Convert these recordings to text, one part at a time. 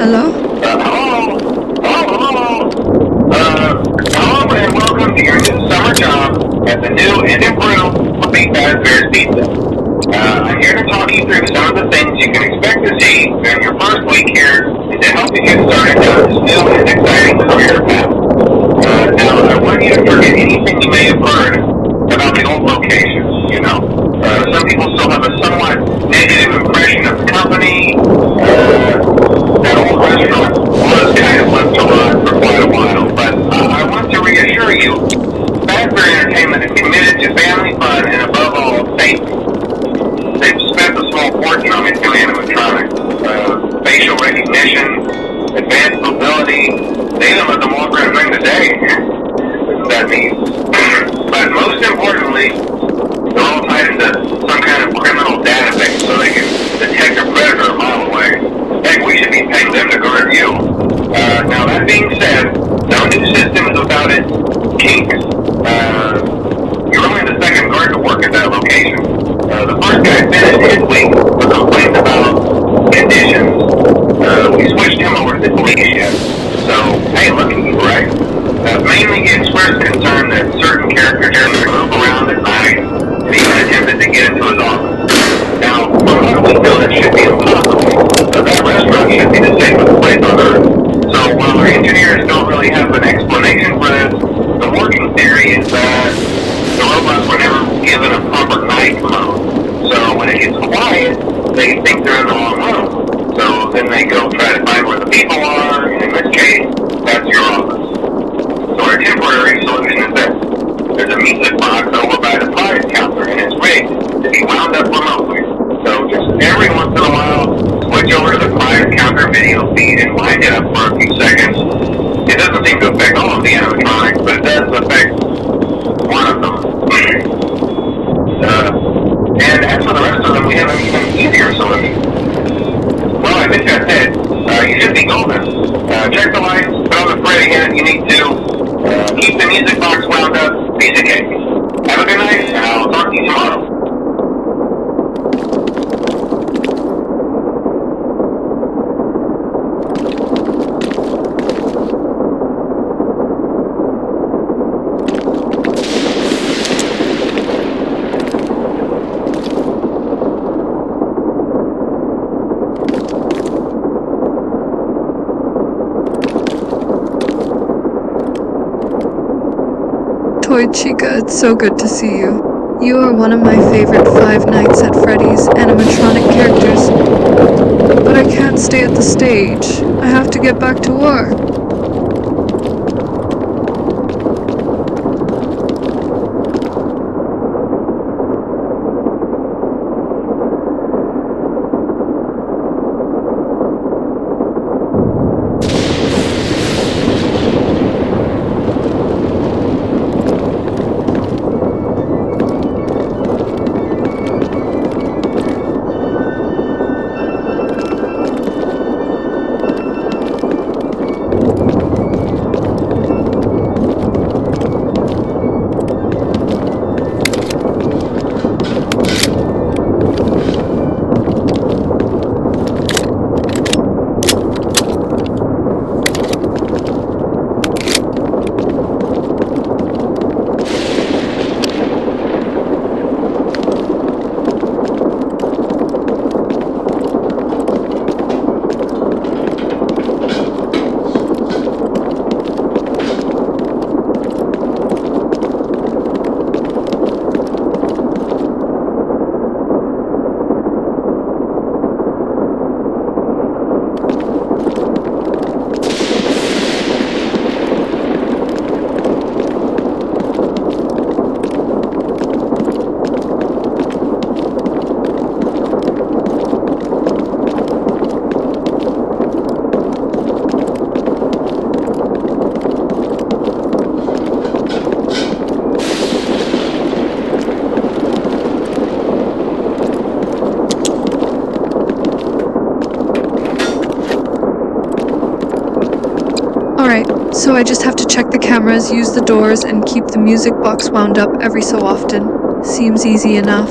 Hello? Hello? Hello? Hello and welcome to your new summer job at the new and improved Flippy Fazbear's Pizza. I'm here to talk you through some of the things you can expect to see during your first week here and to help you get started down this new and exciting career path. Now, I want you to forget anything you may have heard about the old locations, you know. Some people still have a somewhat negative impression of the company. That old restaurant was kind of left to rot for quite a while, but I want to reassure you, Fazbear Entertainment is committed to family fun and above all, safety. They've spent a small fortune on these new animatronics. Facial recognition, advanced mobility, they even let them walk around during the day. Isn't that neat? But most importantly, they're all tied into some kind of criminal database so they can detect a predator a mile away. Heck, we should be paying them to guard you. Now that being said, no new system is without its kinks. You're only the second guard to work at that location. The first guy finished his week with complaints about conditions. We switched him over to the police yet. So, hey, look at you, right? Mainly he expressed concern that certain characters move around at night and even attempted to get into his office. Now, from what we know, that should be impossible. That restaurant should be the safest place on earth. So while our engineers don't really have an explanation for this, the working theory is that the robots were never given a proper night mode. So when it gets quiet, they think they're in the wrong room. So then they go try to find where the people are, and in this case, that's your office. So our temporary solution is this. There's a music box over by the prize counter, and it's rigged to be wound up remotely. So just every once in a while, switch over to the prize counter video feed and wind it up for a few seconds. It doesn't seem to affect all of the animatronics, but it does affect one of them. And as for the rest of them, we have an even easier solution. Well, I think that's it. You should be golden. Check the lights, put on the parade again if you need to. Keep the music box wound up, piece of cake. Have a good night, and I'll talk to you tomorrow. Toy Chica, it's so good to see you. You are one of my favorite Five Nights at Freddy's animatronic characters. But I can't stay at the stage. I have to get back to work. Alright, so I just have to check the cameras, use the doors, and keep the music box wound up every so often. Seems easy enough.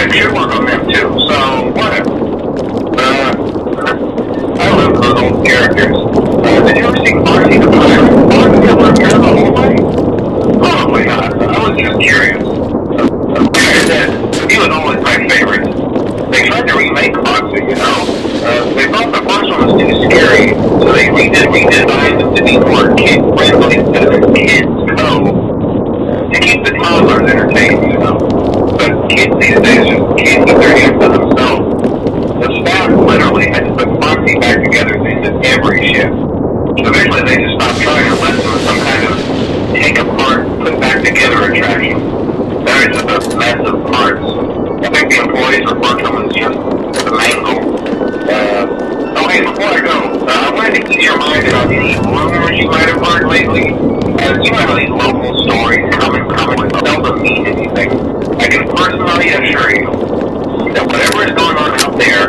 Tech should work on them too, so whatever. I love those old characters. Did you ever see Foxy the Pirate? Foxy ever appear in the hallway? Probably not. I was just curious. Like I said, he was always my favorite. They tried to remake Foxy, you know? They thought the first one was too scary, so they redesigned them to be more kid-friendly instead of a kids' code. To keep the toddlers entertained, you know? But kids these days just can't keep their hands to themselves. The staff literally had to put Foxy back together at the end of every shift. Eventually they just stopped trying and left him as some kind of take apart, put back together attraction. There is just a mess of parts. I think the employees refer to him as just the mangle. Oh hey, before I go, I wanted to ease your mind about any rumors you might have heard lately. You know how these local stories come and seldom mean anything. I can personally assure you that whatever is going on out there,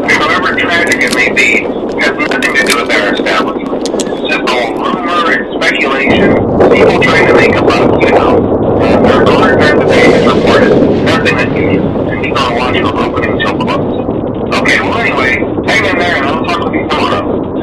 however tragic it may be, has nothing to do with our establishment. It's just all rumor and speculation, people trying to make a buck, you know. There are guard investigations reported, nothing unusual, and keep on watch from opening till close. Okay, well anyway, hang in there and I'll talk with you tomorrow.